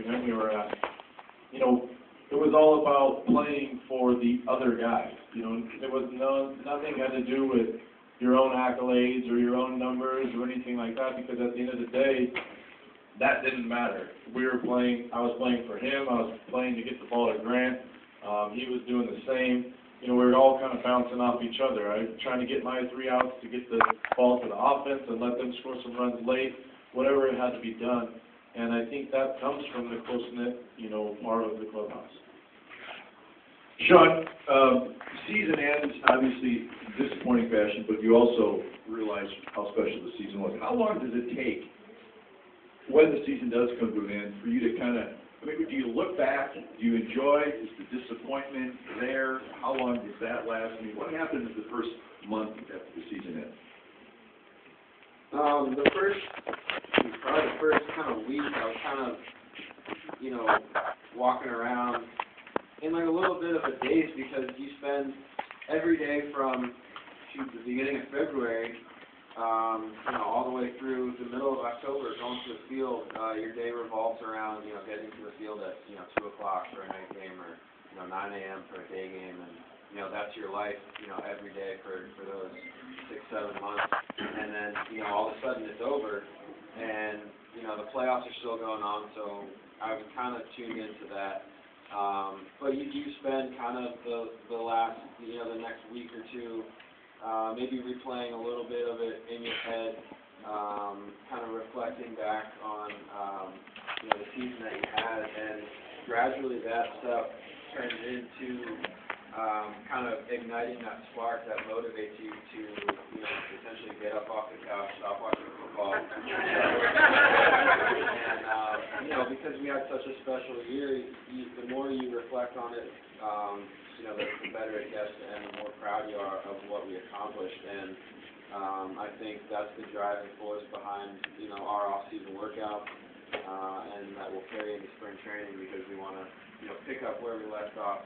event we were at, you know, it was all about playing for the other guys. You know, there was nothing had to do with your own accolades or your own numbers or anything like that, because at the end of the day, that didn't matter. We were playing, I was playing for him, I was playing to get the ball to Grant, he was doing the same. You know, we were all kind of bouncing off each other. I was trying to get my 3 outs to get the ball to the offense and let them score some runs late, whatever it had to be done. And I think that comes from the close-knit, you know, part of the clubhouse. Sean, season ends, obviously, disappointing fashion, but you also realize how special the season was. How long does it take, when the season does come to an end, for you to kind of, I mean, do you look back? Do you enjoy? Is the disappointment there? How long does that last? I mean, what happens the first month after the season ends? Probably the first kind of week, I was kind of, you know, walking around in like a little bit of a daze, because you spend every day from the beginning of February, you know, all the way through the middle of October, going to the field. Your day revolves around, you know, getting to the field at, you know, 2 o'clock for a night game, or, you know, 9 a.m. for a day game, and, you know, that's your life, you know, every day for those 6-7 months. And then, you know, all of a sudden it's over, and, you know, the playoffs are still going on, so I was kind of tuned into that. But you do spend kind of the last, you know, the next week or two, maybe replaying a little bit of it in your head, kind of reflecting back on, you know, the season that you had, and gradually that stuff turns into kind of igniting that spark that motivates you to, you know, essentially get up off the couch, stop watching football. And, you know, because we had such a special year, the more you reflect on it, you know, the better it gets, and the more proud you are of what we accomplished. And I think that's the driving force behind, you know, our off-season workout, and that will carry into spring training, because we want to, you know, pick up where we left off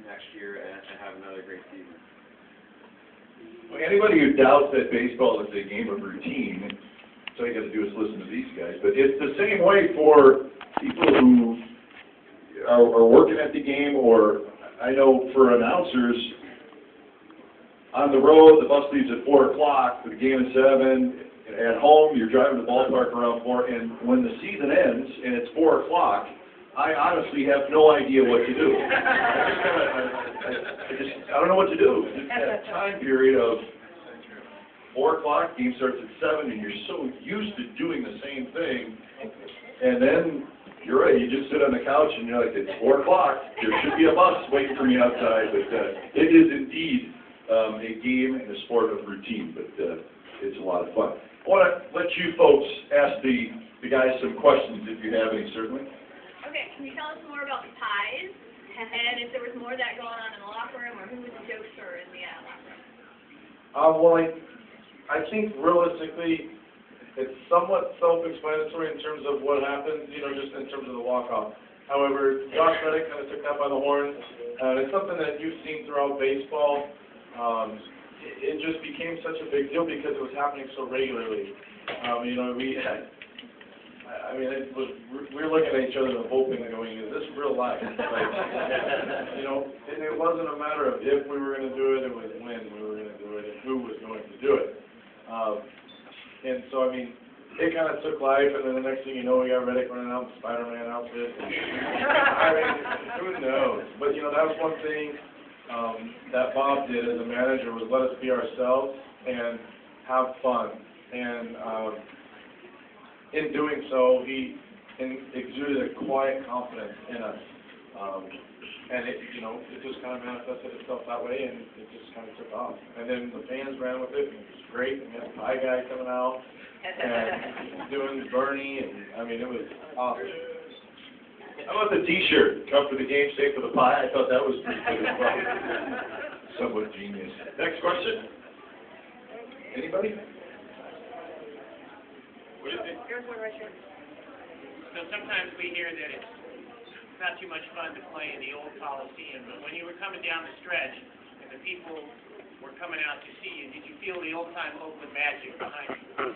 next year and have another great season. Well, anybody who doubts that baseball is a game of routine, so all you got to do is listen to these guys. But it's the same way for people who are working at the game, or I know for announcers, on the road, the bus leaves at 4 o'clock, the game at 7, at home, you're driving to the ballpark around 4, and when the season ends and it's 4 o'clock, I honestly have no idea what to do. I don't know what to do. Just that time period of 4 o'clock, game starts at 7, and you're so used to doing the same thing, and then you're right, you just sit on the couch and you're like, it's 4 o'clock, there should be a bus waiting for me outside. But it is indeed a game and a sport of routine, but it's a lot of fun. I want to let you folks ask the guys some questions if you have any, certainly. Okay, can you tell us more about the pies, and if there was more of that going on in the locker room, or who was the jokester in the locker room? Well, I think realistically, it's somewhat self-explanatory in terms of what happened, you know, just in terms of the walk-off. However, Josh Reddick kind of took that by the horn. It's something that you've seen throughout baseball. It just became such a big deal because it was happening so regularly. You know, we were looking at each other and hoping, going, is this real life? Like, you know, and it wasn't a matter of if we were going to do it, it was when we were going to do it and who was going to do it. And so, I mean, it kind of took life, and then the next thing you know, we got Reddick running out in the Spider-Man outfit. I mean, who knows? But, you know, that was one thing that Bob did as a manager, was let us be ourselves and have fun. And in doing so, he exuded a quiet confidence in us. And it, you know, it just kind of manifested itself that way, and it just kind of took off. And then the fans ran with it, and it was great. And we had the pie guy coming out and doing Bernie, and I mean, it was awesome. How about the T-shirt? Come for the game, stay for the pie. I thought that was pretty good as well. Somewhat genius. Next question. Anybody? Here's one right here. So sometimes we hear that it's not too much fun to play in the old Coliseum, but when you were coming down the stretch and the people were coming out to see you, did you feel the old-time Oakland magic behind you?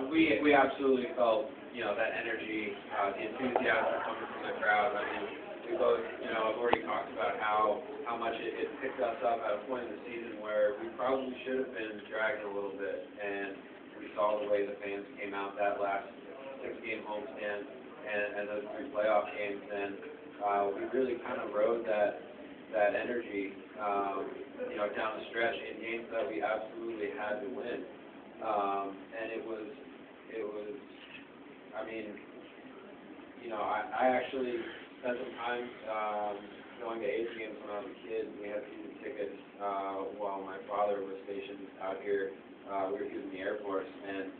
We absolutely felt, you know, that energy, the enthusiasm coming from the crowd. I mean, we both, you know, have already talked about how much it picked us up at a point in the season where we probably should have been dragging a little bit, and we saw the way the fans came out that last 6-game homestand and those 3 playoff games, and we really kind of rode that energy, you know, down the stretch in games that we absolutely had to win. And it was, I mean, you know, I actually spent some time going to A's games when I was a kid. We had season tickets while my father was stationed out here. We were using the Air Force, and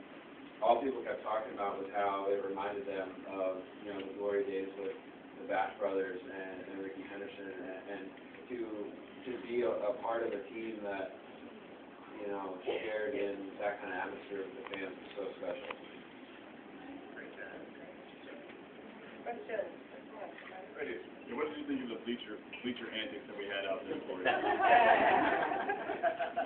all people kept talking about was how it reminded them of, you know, the glory days with the Bash brothers and Ricky Henderson, and to be a part of a team that, you know, shared in that kind of atmosphere with the fans was so special. Yeah, what did you think of the bleacher antics that we had out there for you?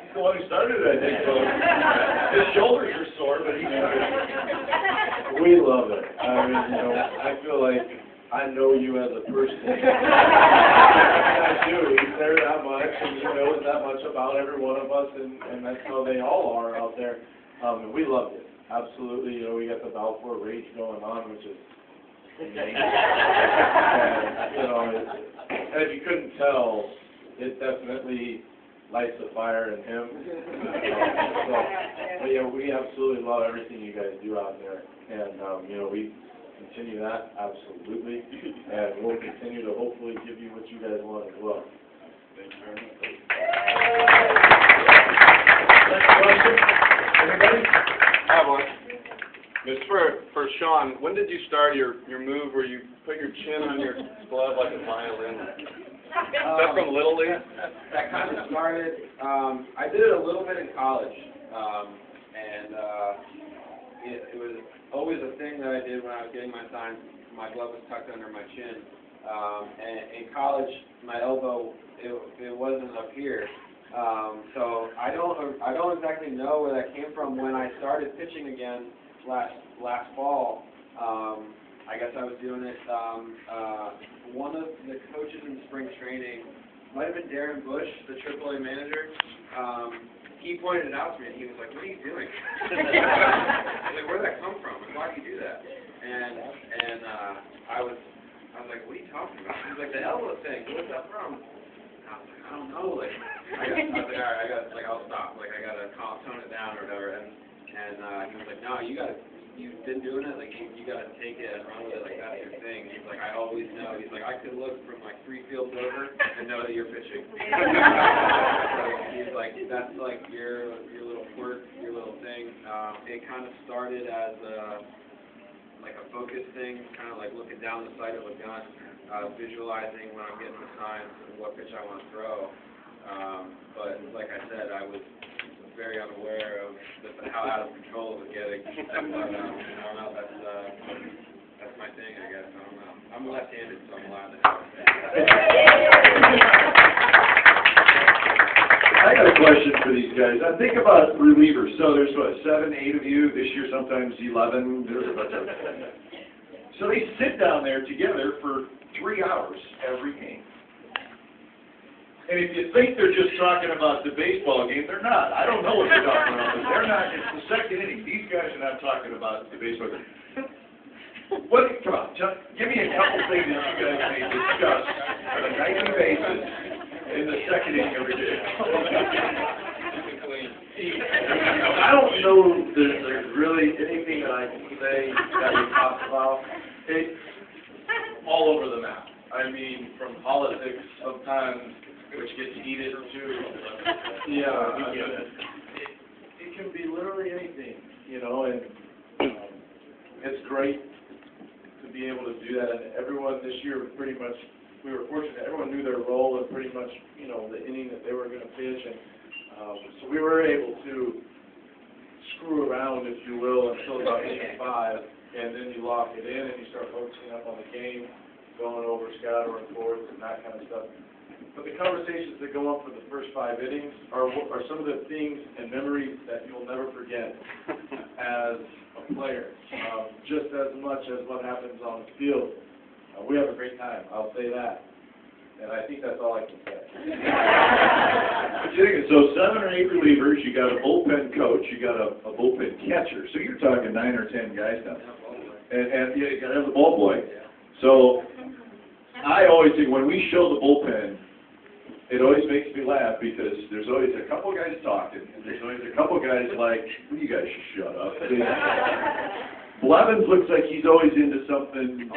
He's the one who started it, I think, so his shoulders are sore, but he started it. We love it. I mean, you know, I feel like I know you as a person. I do. He's there that much, and he knows that much about every one of us, and that's how they all are out there. And we loved it. Absolutely. You know, we got the Balfour Rage going on, which is amazing. And, you know, and if you couldn't tell, it definitely lights the fire in him. But yeah, we absolutely love everything you guys do out there, and you know, we continue that absolutely, and we'll continue to hopefully give you what you guys want as well. Thank you very much. Next question, anybody? I have one. It's for Sean. When did you start your move where you put your chin on your glove like a violin? Is that from Little League? That kind of started, I did it a little bit in college, and it was always a thing that I did when I was getting my signs. My glove was tucked under my chin. And in college, my elbow, it wasn't up here. So I don't exactly know where that came from. When I started pitching again last fall, I guess I was doing it. One of the coaches in spring training, might have been Darren Bush, the AAA manager. He pointed it out to me, and he was like, "What are you doing?" I was like, "Where'd that come from? And why do you do that?" And I was like, "What are you talking about?" He was like, "The elbow thing. Where's that from?" And I was like, "I don't know." Like, I was like, "All right, I'll stop. Like, I gotta tone it down or whatever." And he was like, "No, you've been doing it. Like, you gotta take it and run with it. Like, that's your thing." He's like, "I always know." He's like, "I could look from like 3 fields over and know that you're pitching." So he's like, "That's like your little quirk, your little thing." It kind of started as like a focus thing, kind of like looking down the sight of a gun, visualizing when I'm getting the signs of what pitch I want to throw. But like I said, I was very unaware of how out of control it was getting. But, I don't know, that's my thing, I guess. I don't know. I'm left-handed, so I'm allowed to have it. I got a question for these guys. Think about relievers. So there's what, 7, 8 of you. This year sometimes 11. There's a bunch of. So they sit down there together for 3 hours every game. And if you think they're just talking about the baseball game, they're not. I don't know what they're talking about, but they're not. It's the second inning. These guys are not talking about the baseball game. Come on, give me a couple things that you guys may discuss on a nightly basis in the second inning every day. I don't know that there's really anything that I can say that we talk about. It's all over the map. I mean, from politics sometimes, which gets heated too. Yeah, it can be literally anything, you know, and it's great to be able to do that. And everyone this year pretty much, we were fortunate, everyone knew their role and pretty much, you know, the inning that they were going to pitch. And so we were able to screw around, if you will, until about inning 5, and then you lock it in and you start focusing up on the game, going over scatter and forwards and that kind of stuff. But the conversations that go on for the first 5 innings are some of the things and memories that you'll never forget as a player, just as much as what happens on the field. We have a great time, I'll say that. And I think that's all I can say. So 7 or 8 relievers, you got a bullpen coach, you got a bullpen catcher. So you're talking 9 or 10 guys now. And yeah, you got to have the ball boy. So I always think when we show the bullpen, it always makes me laugh because there's always a couple guys talking, and there's always a couple guys like, well, you guys should shut up. Blevins looks like he's always into something,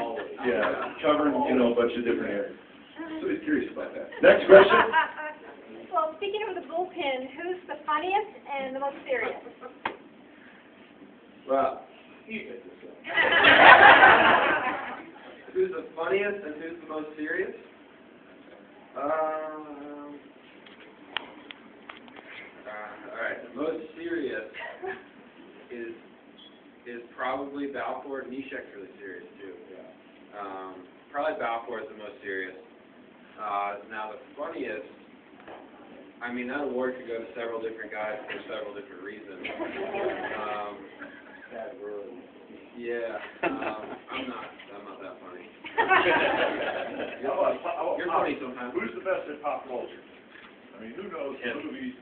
covering, a bunch of different areas. So I'm curious about that. Next question. Well, speaking of the bullpen, who's the funniest and the most serious? Well, who's the funniest and who's the most serious? Alright, the most serious is probably Balfour. Nishek's really serious too. Probably Balfour is the most serious. Now the funniest, I mean, that award could go to several different guys for several different reasons. I'm not that funny. You're funny sometimes. Who's the best at pop culture? I mean, who knows the movies,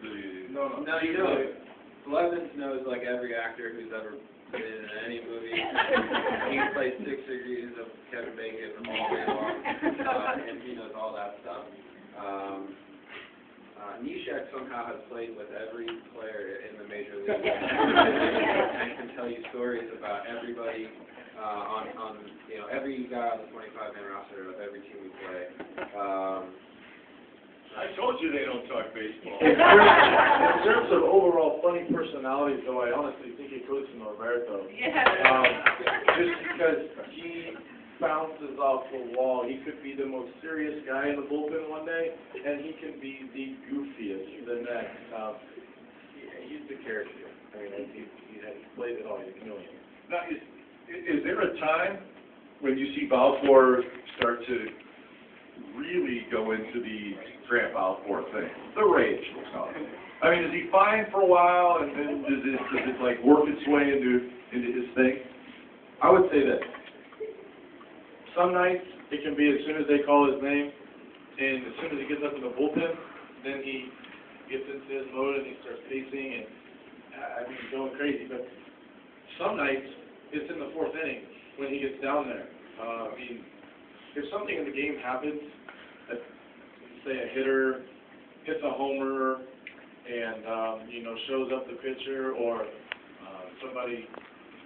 No, you know, Blevins knows like every actor who's ever been in any movie. He plays 6 degrees of Kevin Bacon all day long, and he knows all that stuff. Nishek somehow has played with every player in the major league and can tell you stories about everybody on every guy on the 25-man roster of every team we play. I told you they don't talk baseball. In terms of overall funny personalities, though, I honestly think it goes to Norberto. Just because he bounces off the wall. He could be the most serious guy in the bullpen one day, and he can be the goofiest the next. He's the character. I mean, he played it all. You know him. Now, is there a time when you see Balfour start to really go into the Grant Balfour thing, the rage? I mean, is he fine for a while, and then does it like work its way into his thing? I would say that some nights it can be as soon as they call his name, and as soon as he gets up in the bullpen, then he gets into his mode and he starts pacing and going crazy. But some nights it's in the 4th inning when he gets down there. If something in the game happens, say a hitter hits a homer and shows up the pitcher, or somebody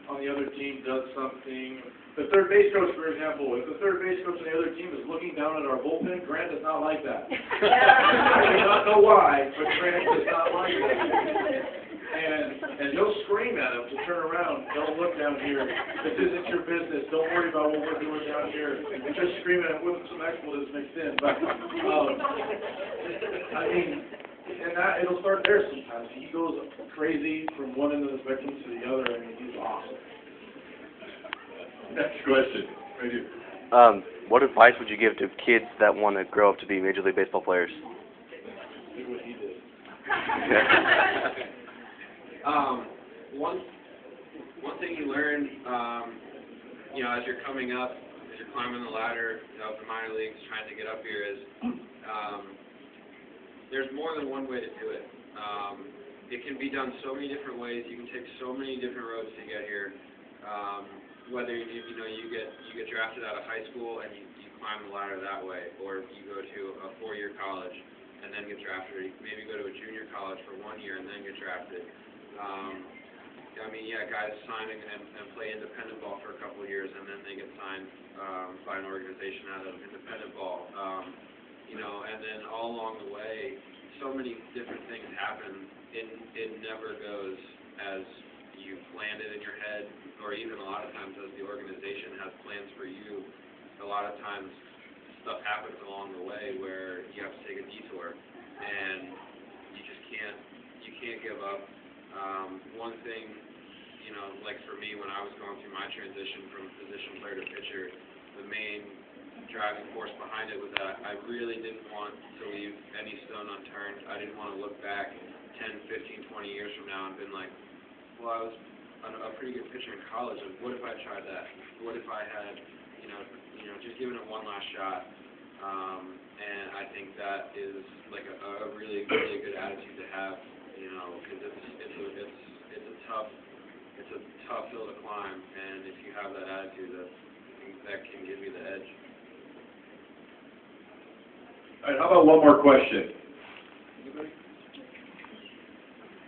on the other team does something. The third base coach, for example, if the third base coach on the other team is looking down at our bullpen, Grant does not like that. I do not know why, but Grant does not like that. And he'll scream at him to turn around. Don't look down here. This isn't your business. Don't worry about what we're doing down here. And just scream at him with some expletives mixed in. But and that it'll start there sometimes. He goes crazy from one end of the spectrum to the other. I mean, he's awesome. Next question. Right here. What advice would you give to kids that want to grow up to be Major League Baseball players? Do what he did. One thing you learn, as you're coming up, as you're climbing the ladder of the minor leagues, trying to get up here, is there's more than one way to do it. It can be done so many different ways. You can take so many different roads to get here. Whether you get drafted out of high school and you climb the ladder that way, or you go to a 4-year college and then get drafted, or you maybe go to a junior college for 1 year and then get drafted. Guys sign and play independent ball for a couple of years and then they get signed by an organization out of independent ball. And then all along the way, so many different things happen. It never goes as you planned it in your head, or even a lot of times as the organization has plans for you. A lot of times stuff happens along the way where you have to take a detour, and you just can't give up. One thing, like for me when I was going through my transition from position player to pitcher, the main driving force behind it was that I really didn't want to leave any stone unturned. I didn't want to look back 10, 15, 20 years from now and been like, well, I was a pretty good pitcher in college, and what if I tried that? What if I had, just given it one last shot? And I think that is like a really, really good attitude to have, because it's a tough hill to climb, and if you have that attitude, that can give you the edge. All right, how about one more question?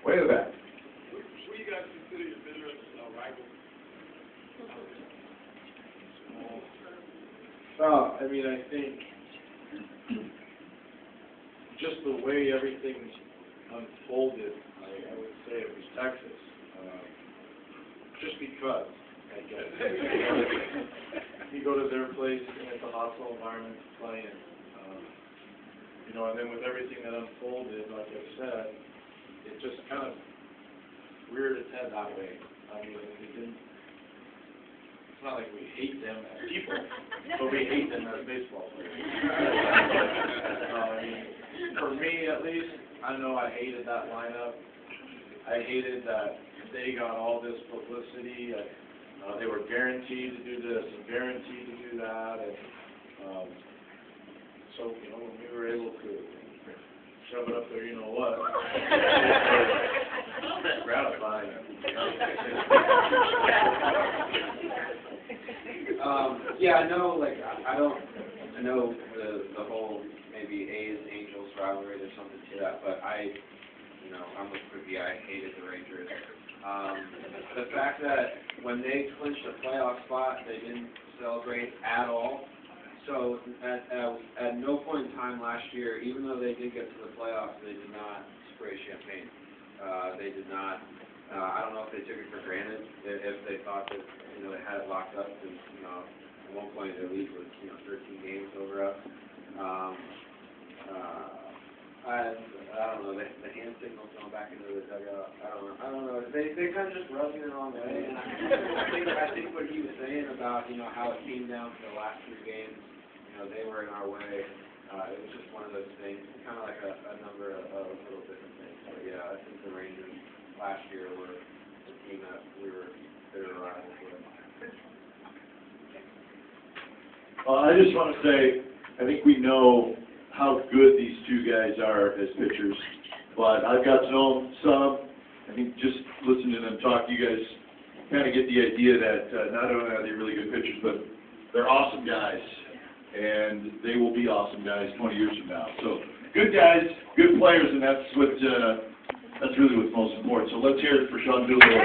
Way in the back. Who you guys consider your bitterest rival? I think just the way everything unfolded, I would say it was Texas. Just because, I guess. You go to their place and it's a hostile environment to play in. And then with everything that unfolded, like I said, it just kind of reared its head that way. It's not like we hate them as people, but we hate them as baseball players. For me, at least, I know I hated that lineup. I hated that they got all this publicity. They were guaranteed to do this and guaranteed to do that. And so, when we were able to shove it up there, what, it's gratifying. I know the whole maybe A's Angels rivalry. There's something to that, but I'm with Quickie. I hated the Rangers. The fact that when they clinched a playoff spot, they didn't celebrate at all. So at no point in time last year, even though they did get to the playoffs, they did not spray champagne. They did not. I don't know if they took it for granted, if they thought that they had it locked up. Because at one point their lead was 13 games over us. I don't know. The hand signals going back into the dugout. I don't know. They kind of just rubbed me the wrong way. And I think what he was saying about how it came down to the last 3 games. They were in our way. It was just one of those things, kind of like a number of little different things. But yeah, I think the Rangers last year were the team that we were bitter rivals with. I just want to say, I think we know how good these two guys are as pitchers, but I've got to know some. I think just listening to them talk, you guys kind of get the idea that not only are they really good pitchers, but they're awesome guys. And they will be awesome guys 20 years from now. So, good guys, good players, and that's really what's most important. So let's hear it for Sean Doolittle.